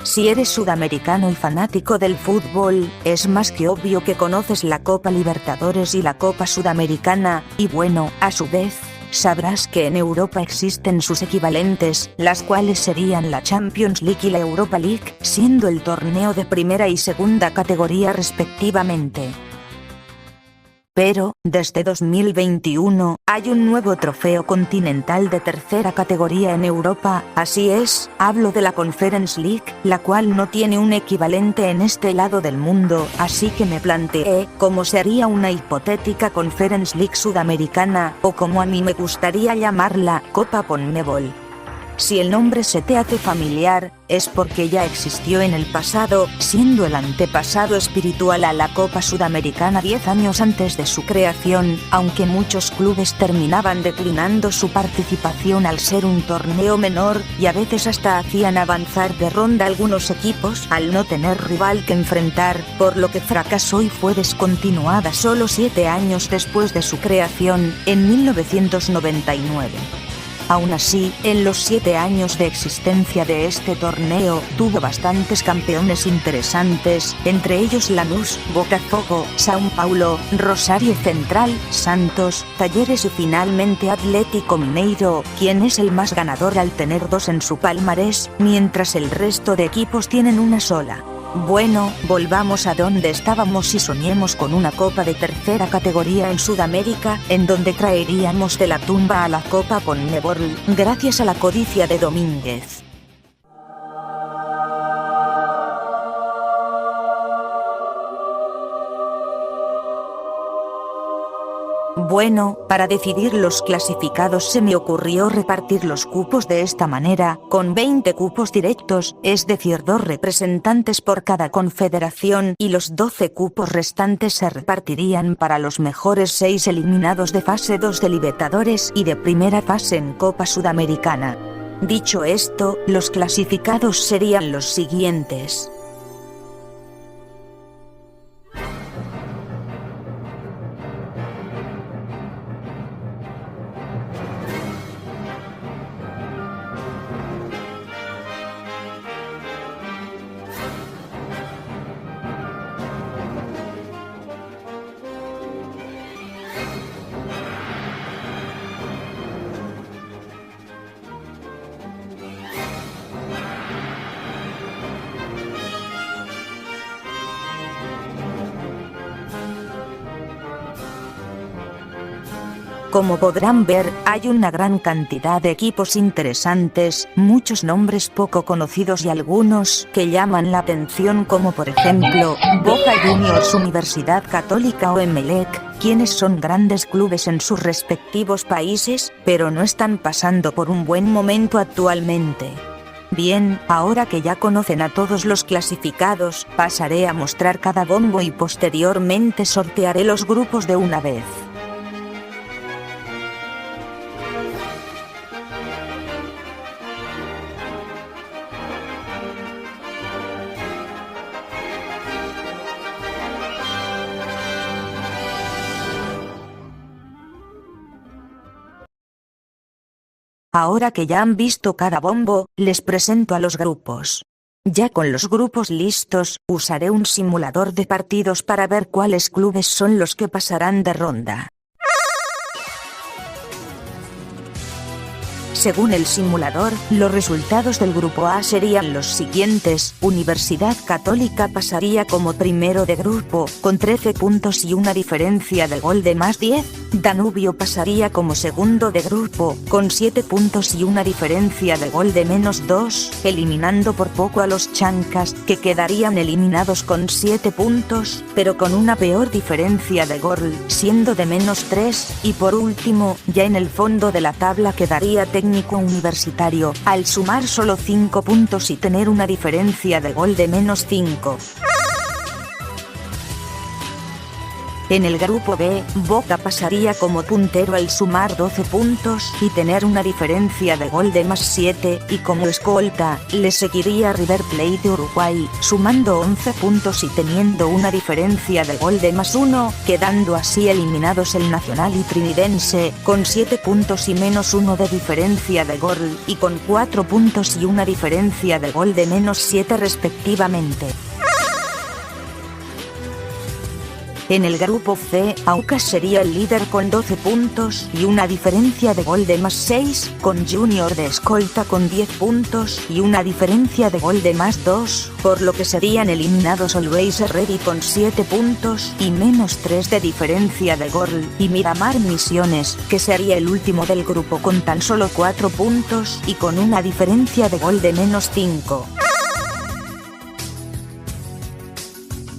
Si eres sudamericano y fanático del fútbol, es más que obvio que conoces la Copa Libertadores y la Copa Sudamericana, y bueno, a su vez, sabrás que en Europa existen sus equivalentes, las cuales serían la Champions League y la Europa League, siendo el torneo de primera y segunda categoría respectivamente. Pero, desde 2021, hay un nuevo trofeo continental de tercera categoría en Europa, así es, hablo de la Conference League, la cual no tiene un equivalente en este lado del mundo, así que me planteé cómo sería una hipotética Conference League sudamericana, o como a mí me gustaría llamarla, Copa CONMEBOL. Si el nombre se te hace familiar, es porque ya existió en el pasado, siendo el antepasado espiritual a la Copa Sudamericana 10 años antes de su creación, aunque muchos clubes terminaban declinando su participación al ser un torneo menor, y a veces hasta hacían avanzar de ronda algunos equipos al no tener rival que enfrentar, por lo que fracasó y fue descontinuada solo 7 años después de su creación, en 1999. Aún así, en los 7 años de existencia de este torneo, tuvo bastantes campeones interesantes, entre ellos Lanús, Botafogo, São Paulo, Rosario Central, Santos, Talleres y finalmente Atlético Mineiro, quien es el más ganador al tener 2 en su palmarés, mientras el resto de equipos tienen una sola. Bueno, volvamos a donde estábamos y soñemos con una copa de tercera categoría en Sudamérica, en donde traeríamos de la tumba a la Copa CONMEBOL, gracias a la codicia de Domínguez. Bueno, para decidir los clasificados se me ocurrió repartir los cupos de esta manera, con 20 cupos directos, es decir 2 representantes por cada confederación, y los 12 cupos restantes se repartirían para los mejores 6 eliminados de fase 2 de Libertadores y de primera fase en Copa Sudamericana. Dicho esto, los clasificados serían los siguientes. Como podrán ver, hay una gran cantidad de equipos interesantes, muchos nombres poco conocidos y algunos que llaman la atención, como por ejemplo, Boca Juniors, Universidad Católica o Emelec, quienes son grandes clubes en sus respectivos países, pero no están pasando por un buen momento actualmente. Bien, ahora que ya conocen a todos los clasificados, pasaré a mostrar cada bombo y posteriormente sortearé los grupos de una vez. Ahora que ya han visto cada bombo, les presento a los grupos. Ya con los grupos listos, usaré un simulador de partidos para ver cuáles clubes son los que pasarán de ronda. Según el simulador, los resultados del grupo A serían los siguientes: Universidad Católica pasaría como primero de grupo, con 13 puntos y una diferencia de gol de más 10, Danubio pasaría como segundo de grupo, con 7 puntos y una diferencia de gol de menos 2, eliminando por poco a los Chancas, que quedarían eliminados con 7 puntos, pero con una peor diferencia de gol, siendo de menos 3, y por último, ya en el fondo de la tabla quedaría Técnico Universitario, al sumar solo 5 puntos y tener una diferencia de gol de menos 5. En el grupo B, Boca pasaría como puntero al sumar 12 puntos y tener una diferencia de gol de +7, y como escolta, le seguiría River Plate de Uruguay, sumando 11 puntos y teniendo una diferencia de gol de +1, quedando así eliminados el Nacional y Trinidense, con 7 puntos y -1 de diferencia de gol, y con 4 puntos y una diferencia de gol de -7 respectivamente. En el grupo C, Aucas sería el líder con 12 puntos y una diferencia de gol de +6, con Junior de escolta con 10 puntos y una diferencia de gol de +2, por lo que serían eliminados Always Ready con 7 puntos y -3 de diferencia de gol, y Miramar Misiones, que sería el último del grupo con tan solo 4 puntos y con una diferencia de gol de -5.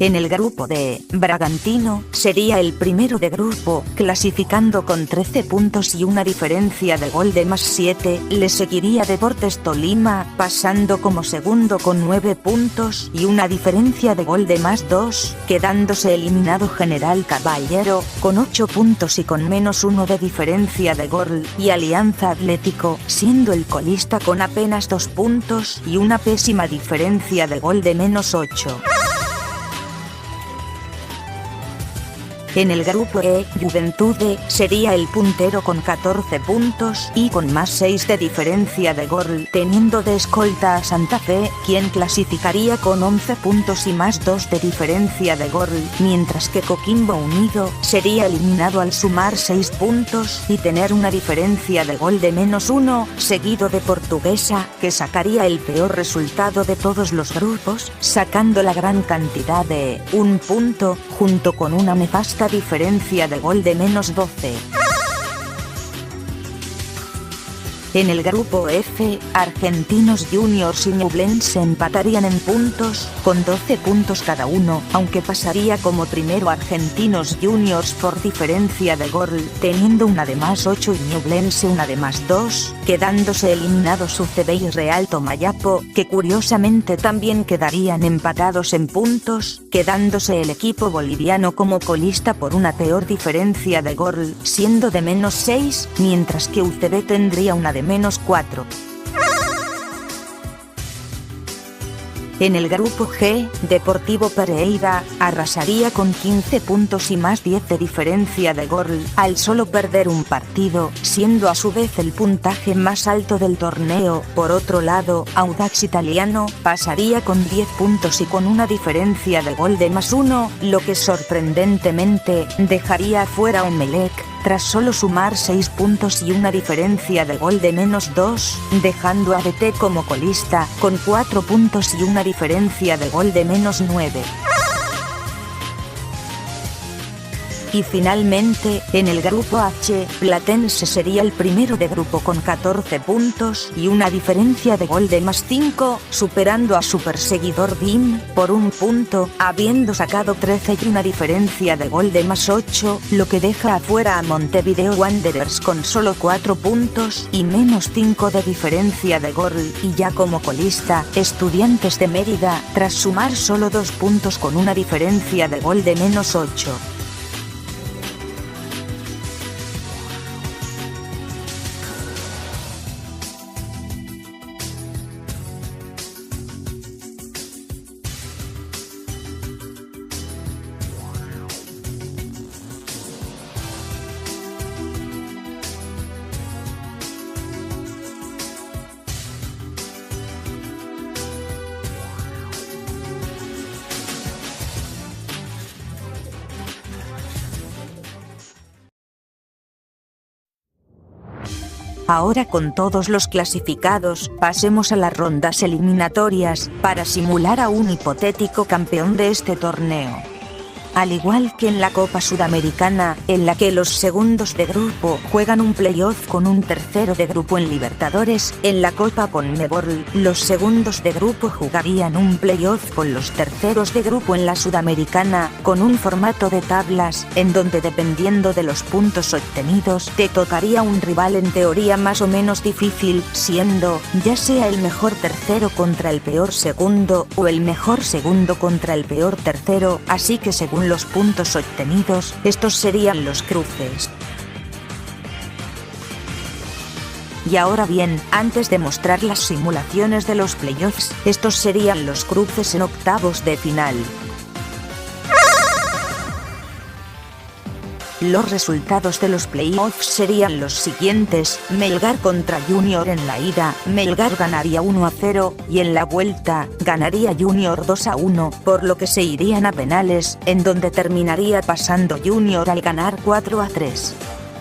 En el grupo D, Bragantino sería el primero de grupo, clasificando con 13 puntos y una diferencia de gol de +7, le seguiría Deportes Tolima, pasando como segundo con 9 puntos y una diferencia de gol de +2, quedándose eliminado General Caballero, con 8 puntos y con -1 de diferencia de gol, y Alianza Atlético, siendo el colista con apenas 2 puntos y una pésima diferencia de gol de -8. En el grupo E, Juventude sería el puntero con 14 puntos y con +6 de diferencia de gol, teniendo de escolta a Santa Fe, quien clasificaría con 11 puntos y +2 de diferencia de gol, mientras que Coquimbo Unido sería eliminado al sumar 6 puntos y tener una diferencia de gol de -1, seguido de Portuguesa, que sacaría el peor resultado de todos los grupos, sacando la gran cantidad de 1 punto, junto con una nefasta diferencia de gol de -12. En el grupo F, Argentinos Juniors y Ñublense empatarían en puntos, con 12 puntos cada uno, aunque pasaría como primero Argentinos Juniors por diferencia de gol, teniendo una de +8 y Ñublense una de +2, quedándose eliminados UCB y Real Tomayapo, que curiosamente también quedarían empatados en puntos, quedándose el equipo boliviano como colista por una peor diferencia de gol, siendo de -6, mientras que UCB tendría una de -4. En el grupo G, Deportivo Pereira arrasaría con 15 puntos y +10 de diferencia de gol, al solo perder un partido, siendo a su vez el puntaje más alto del torneo. Por otro lado, Audax Italiano pasaría con 10 puntos y con una diferencia de gol de +1, lo que sorprendentemente dejaría afuera a Emelec, tras solo sumar 6 puntos y una diferencia de gol de -2, dejando a DT como colista, con 4 puntos y una diferencia de gol de -9. Y finalmente, en el grupo H, Platense sería el primero de grupo con 14 puntos y una diferencia de gol de +5, superando a su perseguidor DIM por 1 punto, habiendo sacado 13 y una diferencia de gol de +8, lo que deja afuera a Montevideo Wanderers con solo 4 puntos y -5 de diferencia de gol, y ya como colista, Estudiantes de Mérida, tras sumar solo 2 puntos con una diferencia de gol de -8. Ahora, con todos los clasificados, pasemos a las rondas eliminatorias, para simular a un hipotético campeón de este torneo. Al igual que en la Copa Sudamericana, en la que los segundos de grupo juegan un playoff con un tercero de grupo en Libertadores, en la Copa Conmebol, los segundos de grupo jugarían un playoff con los terceros de grupo en la Sudamericana, con un formato de tablas, en donde dependiendo de los puntos obtenidos, te tocaría un rival en teoría más o menos difícil, siendo, ya sea el mejor tercero contra el peor segundo, o el mejor segundo contra el peor tercero, así que según según los puntos obtenidos, estos serían los cruces. Y ahora bien, antes de mostrar las simulaciones de los playoffs, estos serían los cruces en octavos de final. Los resultados de los playoffs serían los siguientes: Melgar contra Junior en la ida, Melgar ganaría 1-0, y en la vuelta, ganaría Junior 2-1, por lo que se irían a penales, en donde terminaría pasando Junior al ganar 4-3.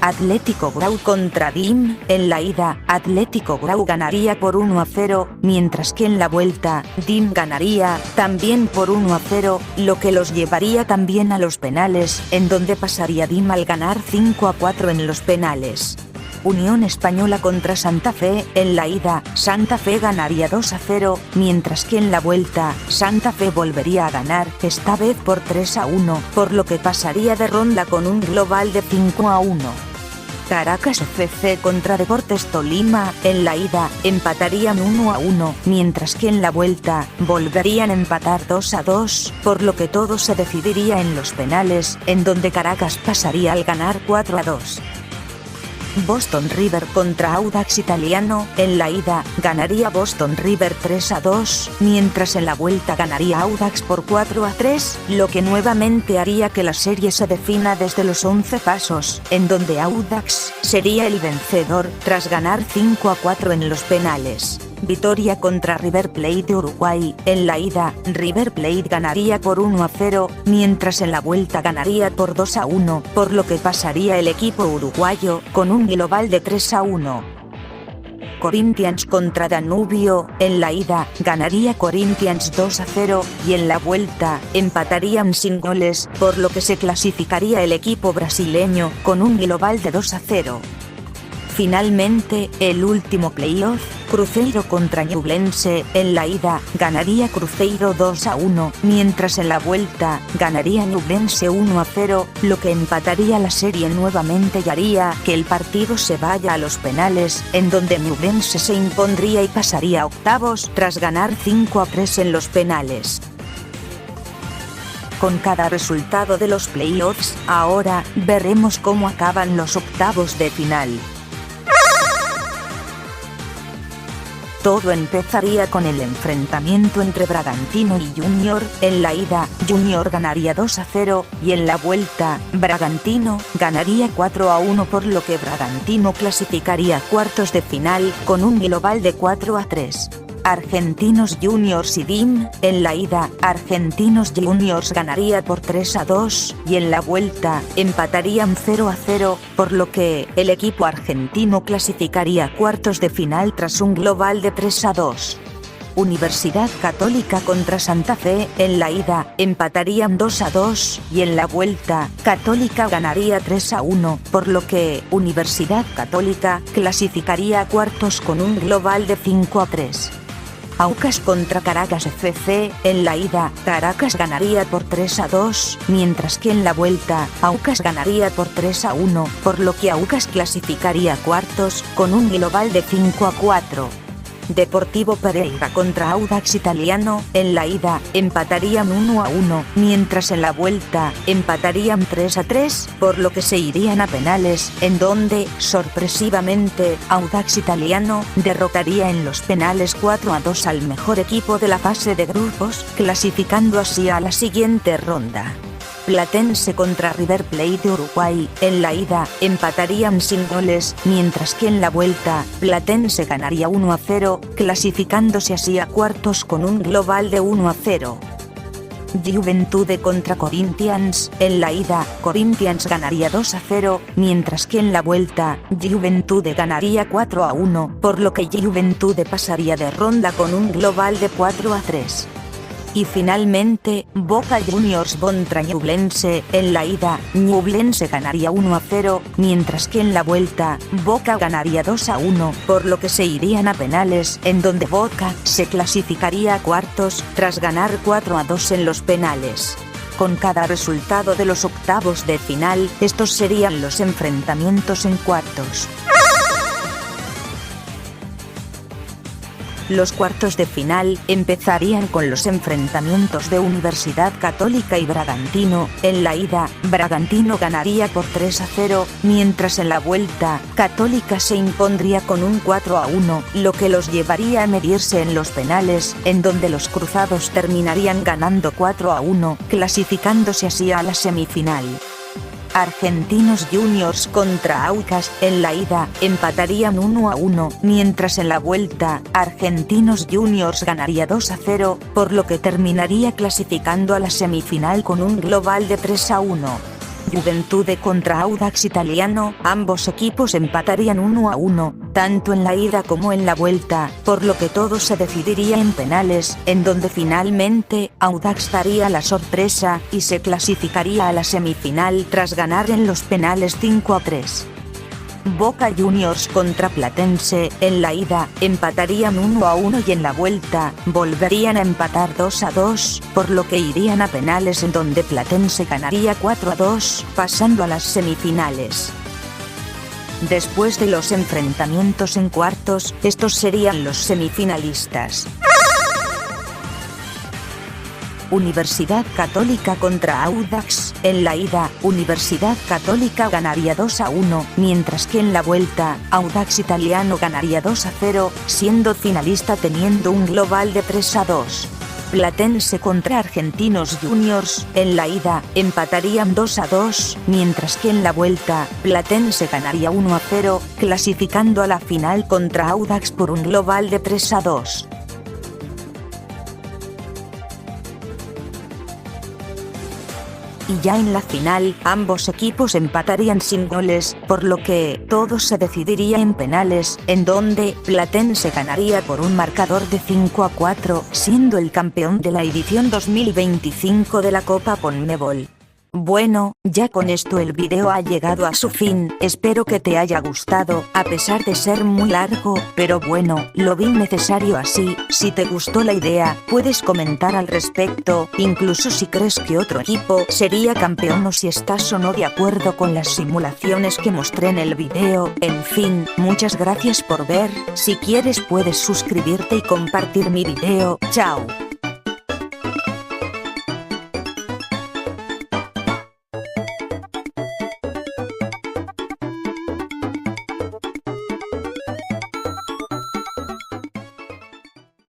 Atlético Grau contra DIM, en la ida, Atlético Grau ganaría por 1-0, mientras que en la vuelta, DIM ganaría, también por 1-0, lo que los llevaría también a los penales, en donde pasaría DIM al ganar 5-4 en los penales. Unión Española contra Santa Fe, en la ida, Santa Fe ganaría 2-0, mientras que en la vuelta, Santa Fe volvería a ganar, esta vez por 3-1, por lo que pasaría de ronda con un global de 5-1. Caracas FC contra Deportes Tolima, en la ida, empatarían 1-1, mientras que en la vuelta, volverían a empatar 2-2, por lo que todo se decidiría en los penales, en donde Caracas pasaría al ganar 4-2. Boston River contra Audax Italiano, en la ida, ganaría Boston River 3-2, mientras en la vuelta ganaría Audax por 4-3, lo que nuevamente haría que la serie se defina desde los 11 pasos, en donde Audax sería el vencedor, tras ganar 5-4 en los penales. Vitoria contra River Plate de Uruguay, en la ida, River Plate ganaría por 1-0, mientras en la vuelta ganaría por 2-1, por lo que pasaría el equipo uruguayo, con un global de 3-1. Corinthians contra Danubio, en la ida, ganaría Corinthians 2-0, y en la vuelta, empatarían sin goles, por lo que se clasificaría el equipo brasileño, con un global de 2-0. Finalmente, el último playoff, Cruzeiro contra Ñublense, en la ida, ganaría Cruzeiro 2-1, mientras en la vuelta, ganaría Ñublense 1-0, lo que empataría la serie nuevamente y haría que el partido se vaya a los penales, en donde Ñublense se impondría y pasaría a octavos tras ganar 5-3 en los penales. Con cada resultado de los playoffs, ahora, veremos cómo acaban los octavos de final. Todo empezaría con el enfrentamiento entre Bragantino y Junior, en la ida, Junior ganaría 2-0, y en la vuelta, Bragantino ganaría 4-1, por lo que Bragantino clasificaría a cuartos de final, con un global de 4-3. Argentinos Juniors y DIM, en la ida, Argentinos Juniors ganaría por 3-2, y en la vuelta, empatarían 0-0, por lo que el equipo argentino clasificaría a cuartos de final tras un global de 3-2. Universidad Católica contra Santa Fe, en la ida, empatarían 2-2, y en la vuelta, Católica ganaría 3-1, por lo que Universidad Católica clasificaría a cuartos con un global de 5-3. Aucas contra Caracas FC, en la ida, Caracas ganaría por 3-2, mientras que en la vuelta, Aucas ganaría por 3-1, por lo que Aucas clasificaría a cuartos, con un global de 5-4. Deportivo Pereira contra Audax Italiano, en la ida, empatarían 1-1, mientras en la vuelta, empatarían 3-3, por lo que se irían a penales, en donde, sorpresivamente, Audax Italiano derrotaría en los penales 4-2 al mejor equipo de la fase de grupos, clasificando así a la siguiente ronda. Platense contra River Plate de Uruguay, en la ida, empatarían sin goles, mientras que en la vuelta, Platense ganaría 1-0, clasificándose así a cuartos con un global de 1-0. Juventude contra Corinthians, en la ida, Corinthians ganaría 2-0, mientras que en la vuelta, Juventude ganaría 4-1, por lo que Juventude pasaría de ronda con un global de 4-3. Y finalmente, Boca Juniors contra Ñublense, en la ida, Ñublense ganaría 1-0, mientras que en la vuelta, Boca ganaría 2-1, por lo que se irían a penales, en donde Boca se clasificaría a cuartos, tras ganar 4-2 en los penales. Con cada resultado de los octavos de final, estos serían los enfrentamientos en cuartos. Los cuartos de final empezarían con los enfrentamientos de Universidad Católica y Bragantino. En la ida, Bragantino ganaría por 3-0, mientras en la vuelta, Católica se impondría con un 4-1, lo que los llevaría a medirse en los penales, en donde los cruzados terminarían ganando 4-1, clasificándose así a la semifinal. Argentinos Juniors contra Aucas, en la ida, empatarían 1-1, mientras en la vuelta, Argentinos Juniors ganaría 2-0, por lo que terminaría clasificando a la semifinal con un global de 3-1. Juventude contra Audax Italiano, ambos equipos empatarían 1-1, tanto en la ida como en la vuelta, por lo que todo se decidiría en penales, en donde finalmente, Audax daría la sorpresa, y se clasificaría a la semifinal tras ganar en los penales 5-3. Boca Juniors contra Platense, en la ida, empatarían 1-1 y en la vuelta, volverían a empatar 2-2, por lo que irían a penales en donde Platense ganaría 4-2, pasando a las semifinales. Después de los enfrentamientos en cuartos, estos serían los semifinalistas. Universidad Católica contra Audax, en la ida, Universidad Católica ganaría 2-1, mientras que en la vuelta, Audax Italiano ganaría 2-0, siendo finalista teniendo un global de 3-2. Platense contra Argentinos Juniors, en la ida, empatarían 2-2, mientras que en la vuelta, Platense ganaría 1-0, clasificando a la final contra Audax por un global de 3-2. Y ya en la final, ambos equipos empatarían sin goles, por lo que todo se decidiría en penales, en donde Platense ganaría por un marcador de 5-4, siendo el campeón de la edición 2025 de la Copa Conmebol. Bueno, ya con esto el video ha llegado a su fin, espero que te haya gustado, a pesar de ser muy largo, pero bueno, lo vi necesario así. Si te gustó la idea, puedes comentar al respecto, incluso si crees que otro equipo sería campeón o si estás o no de acuerdo con las simulaciones que mostré en el video. En fin, muchas gracias por ver, si quieres puedes suscribirte y compartir mi video. Chao.